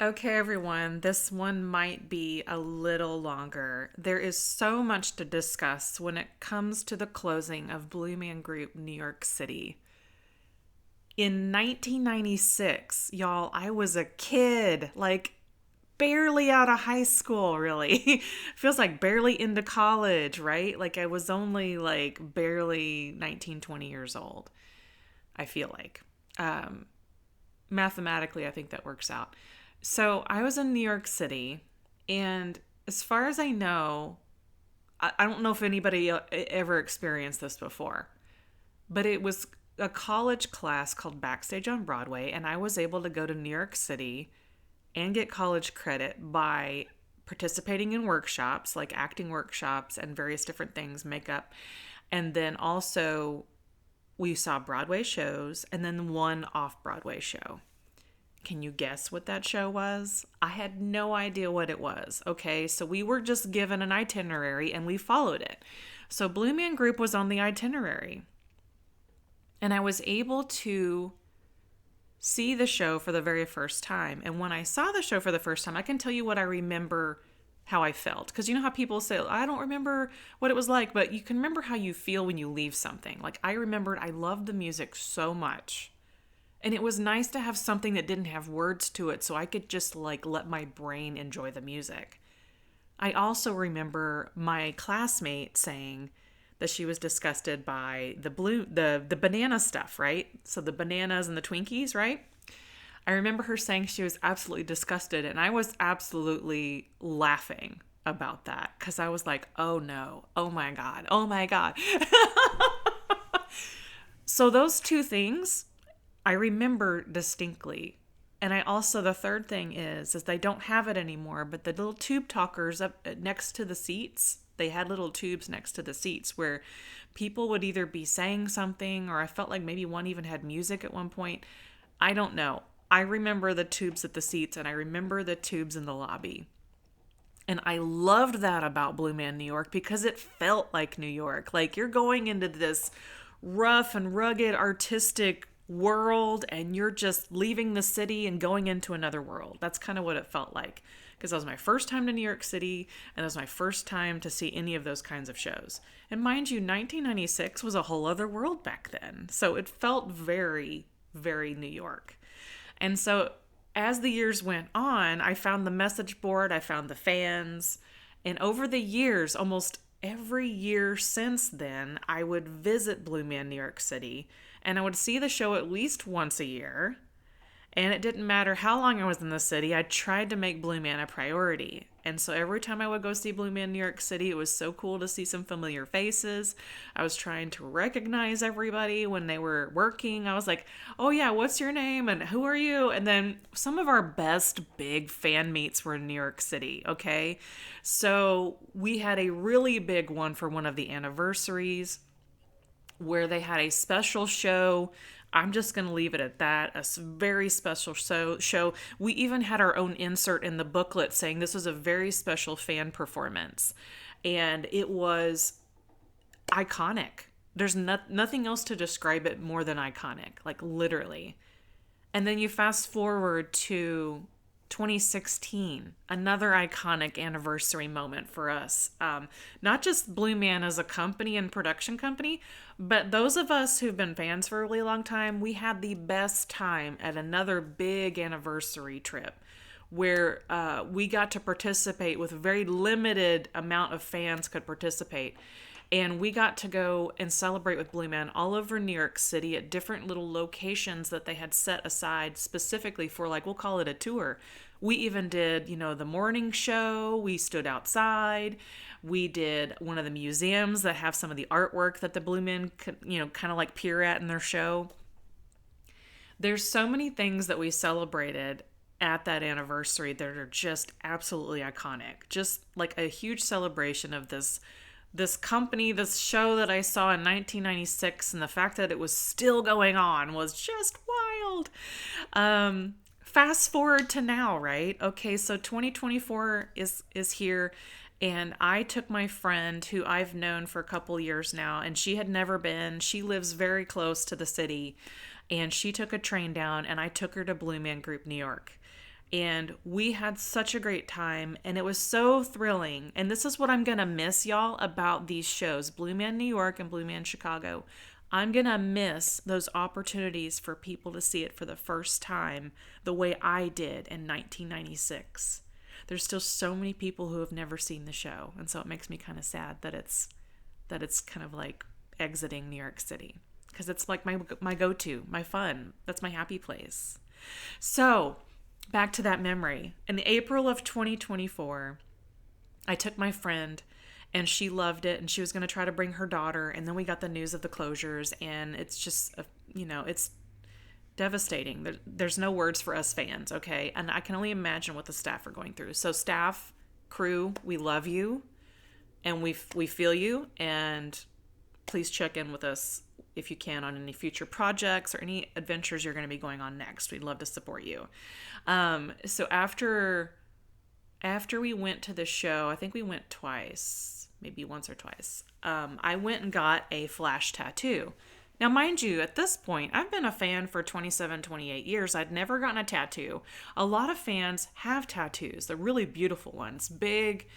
Okay, everyone, this one might be a little longer. There is so much to discuss when it comes to the closing of Blue Man Group New York City. In 1996, y'all, I was a kid, like barely out of high school, really. Feels like barely into college, right? Like I was only like barely 19, 20 years old, I feel like. Um, Mathematically, I think that works out. So I was in New York City, and as far as I know, I don't know if anybody ever experienced this before, but it was a college class called Backstage on Broadway, and I was able to go to New York City and get college credit by participating in workshops like acting workshops and various different things, makeup. And then also, we saw Broadway shows and then one off Broadway show. Can you guess what that show was? I had no idea what it was. Okay, so we were just given an itinerary and we followed it. So Blue Man Group was on the itinerary. And I was able to see the show for the very first time. And when I saw the show for the first time, I can tell you what I remember how I felt. Because you know how people say, I don't remember what it was like, but you can remember how you feel when you leave something. Like I remembered I loved the music so much. And it was nice to have something that didn't have words to it so I could just like let my brain enjoy the music. I also remember my classmate saying that she was disgusted by the banana stuff, right? So the bananas and the Twinkies, right? I remember her saying she was absolutely disgusted and I was absolutely laughing about that cuz I was like, "Oh no. Oh my god. Oh my god." So those two things I remember distinctly. And I also, the third thing is they don't have it anymore, but the little tube talkers up next to the seats, they had little tubes next to the seats where people would either be saying something or I felt like maybe one even had music at one point. I don't know. I remember the tubes at the seats and I remember the tubes in the lobby. And I loved that about Blue Man New York because it felt like New York. Like you're going into this rough and rugged artistic world and you're just leaving the city and going into another world. That's kind of what it felt like. Because that was my first time to New York City and that was my first time to see any of those kinds of shows. And mind you, 1996 was a whole other world back then. So it felt very, very New York. And so as the years went on, I found the message board, I found the fans, and over the years, almost every year since then, I would visit Blue Man New York City and I would see the show at least once a year. And it didn't matter how long I was in the city, I tried to make Blue Man a priority. And so every time I would go see Blue Man New York City, it was so cool to see some familiar faces. I was trying to recognize everybody when they were working. I was like, oh yeah, what's your name? And who are you? And then some of our best big fan meets were in New York City, okay? So we had a really big one for one of the anniversaries where they had a special show. I'm just going to leave it at that. A very special show. We even had our own insert in the booklet saying this was a very special fan performance. And it was iconic. There's nothing else to describe it more than iconic, like literally. And then you fast forward to 2016, another iconic anniversary moment for us. Not just Blue Man as a company and production company, but those of us who've been fans for a really long time, we had the best time at another big anniversary trip where we got to participate with a very limited amount of fans could participate. And we got to go and celebrate with Blue Man all over New York City at different little locations that they had set aside specifically for, like, we'll call it a tour. We even did, the morning show. We stood outside. We did one of the museums that have some of the artwork that the Blue Men could, kind of like peer at in their show. There's so many things that we celebrated at that anniversary that are just absolutely iconic. Just like a huge celebration of this company, this show that I saw in 1996, and the fact that it was still going on was just wild. Fast forward to now, right? Okay, so 2024 is here, and I took my friend who I've known for a couple years now, and she had never been. She lives very close to the city, and she took a train down, and I took her to Blue Man Group New York. And we had such a great time, and it was so thrilling. And this is what I'm going to miss, y'all, about these shows, Blue Man New York and Blue Man Chicago. I'm going to miss those opportunities for people to see it for the first time the way I did in 1996. There's still so many people who have never seen the show, and so it makes me kind of sad that it's kind of like exiting New York City, because it's like my go-to, my fun. That's my happy place. So, back to that memory. In April of 2024, I took my friend, and she loved it, and she was going to try to bring her daughter, and then we got the news of the closures, and it's just, it's devastating. There's no words for us fans, okay? And I can only imagine what the staff are going through. So staff, crew, we love you, and we feel you, and please check in with us if you can on any future projects or any adventures you're going to be going on next. We'd love to support you. So after we went to the show, I think we went twice, maybe once or twice. I went and got a flash tattoo. Now, mind you, at this point, I've been a fan for 27, 28 years. I'd never gotten a tattoo. A lot of fans have tattoos. They're really beautiful ones, big,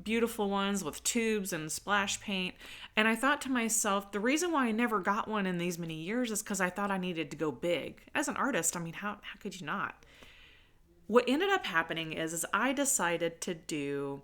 beautiful ones with tubes and splash paint. And I thought to myself, the reason why I never got one in these many years is because I thought I needed to go big. As an artist, I mean, how could you not? What ended up happening is I decided to do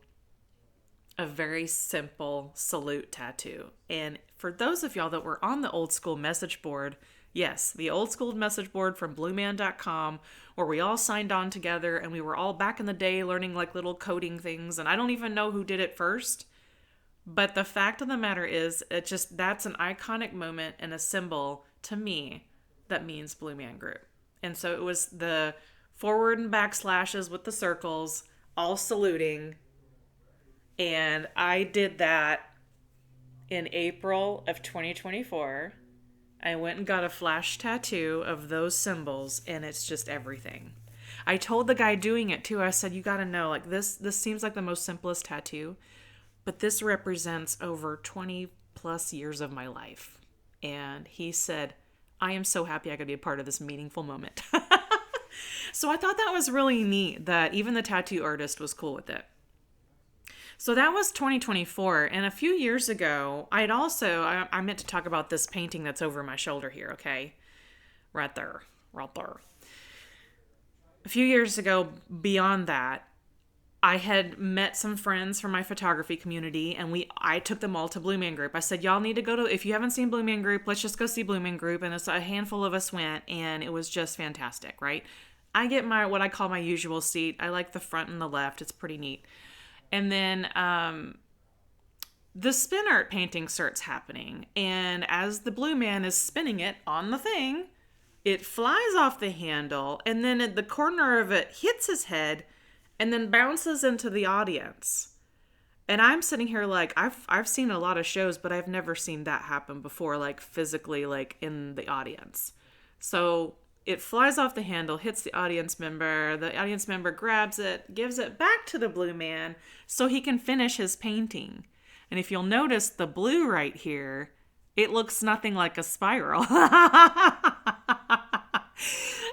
a very simple salute tattoo. And for those of y'all that were on the old school message board, yes, the old school message board from blueman.com, where we all signed on together and we were all back in the day learning like little coding things. And I don't even know who did it first. But the fact of the matter is, that's an iconic moment and a symbol to me that means Blue Man Group. And so it was the forward and back slashes with the circles, all saluting. And I did that in April of 2024. I went and got a flash tattoo of those symbols, and it's just everything. I told the guy doing it too, I said, you got to know, like this seems like the most simplest tattoo, but this represents over 20 plus years of my life. And he said, I am so happy I could be a part of this meaningful moment. So I thought that was really neat that even the tattoo artist was cool with it. So that was 2024. And a few years ago, I meant to talk about this painting that's over my shoulder here, okay? Right there. A few years ago, beyond that, I had met some friends from my photography community, and I took them all to Blue Man Group. I said, y'all need to go to, if you haven't seen Blue Man Group, let's just go see Blue Man Group. And a handful of us went, and it was just fantastic, right? I get what I call my usual seat. I like the front and the left. It's pretty neat. And then the spin art painting starts happening. And as the Blue Man is spinning it on the thing, it flies off the handle. And then at the corner of it hits his head and then bounces into the audience. And I'm sitting here like, I've seen a lot of shows, but I've never seen that happen before, like physically, like in the audience. So it flies off the handle, hits the audience member grabs it, gives it back to the Blue Man so he can finish his painting. And if you'll notice the blue right here, it looks nothing like a spiral.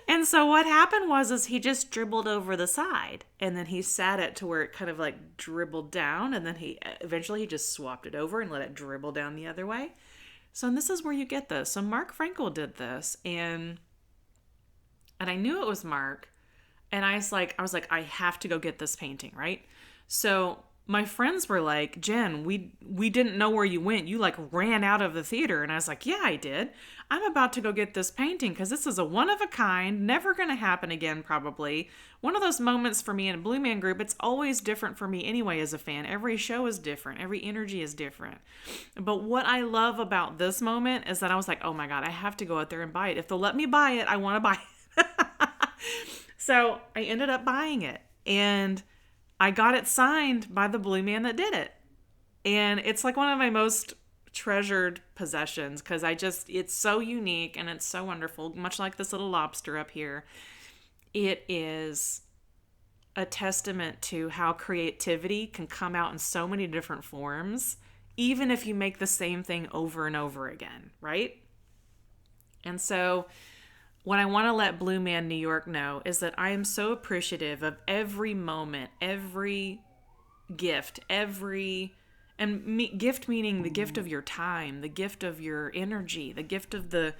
And so what happened was he just dribbled over the side, and then he sat it to where it kind of like dribbled down, and then he eventually just swapped it over and let it dribble down the other way. So this is where you get this. So Mark Frankel did this, and I knew it was Mark, and I was like, I have to go get this painting, right? So my friends were like, Jen, we didn't know where you went. You like ran out of the theater. And I was like, yeah, I did. I'm about to go get this painting because this is a one of a kind, never going to happen again, probably. One of those moments for me in a Blue Man Group, it's always different for me anyway as a fan. Every show is different. Every energy is different. But what I love about this moment is that I was like, oh my God, I have to go out there and buy it. If they'll let me buy it, I want to buy it. So I ended up buying it, and I got it signed by the Blue Man that did it. And it's like one of my most treasured possessions because it's so unique and it's so wonderful. Much like this little lobster up here. It is a testament to how creativity can come out in so many different forms, even if you make the same thing over and over again, right? And so what I want to let Blue Man New York know is that I am so appreciative of every moment, every gift, gift meaning the gift of your time, the gift of your energy, the gift of the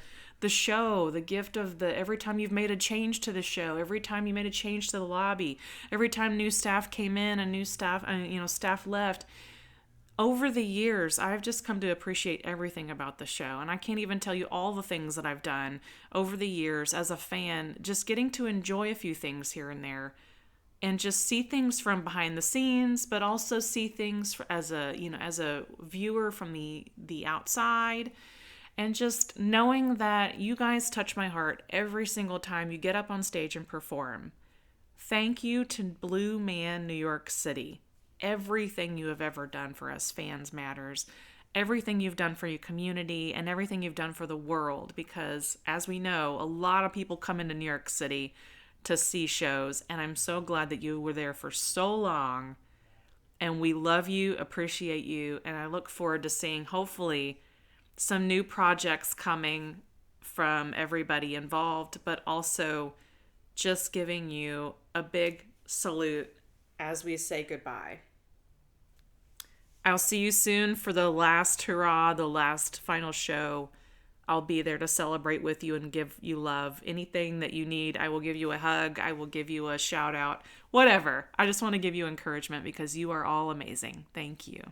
show, the gift of the every time you've made a change to the show, every time you made a change to the lobby, every time new staff came in and new staff, staff left. Over the years, I've just come to appreciate everything about the show. And I can't even tell you all the things that I've done over the years as a fan, just getting to enjoy a few things here and there and just see things from behind the scenes, but also see things as a viewer from the outside, and just knowing that you guys touch my heart every single time you get up on stage and perform. Thank you to Blue Man New York City. Everything you have ever done for us fans matters. Everything you've done for your community and everything you've done for the world, because as we know, a lot of people come into New York City to see shows, and I'm so glad that you were there for so long. And we love you, appreciate you, and I look forward to seeing, hopefully, some new projects coming from everybody involved, but also just giving you a big salute as we say goodbye. I'll see you soon for the last hurrah, the last final show. I'll be there to celebrate with you and give you love. Anything that you need, I will give you a hug. I will give you a shout out. Whatever. I just want to give you encouragement because you are all amazing. Thank you.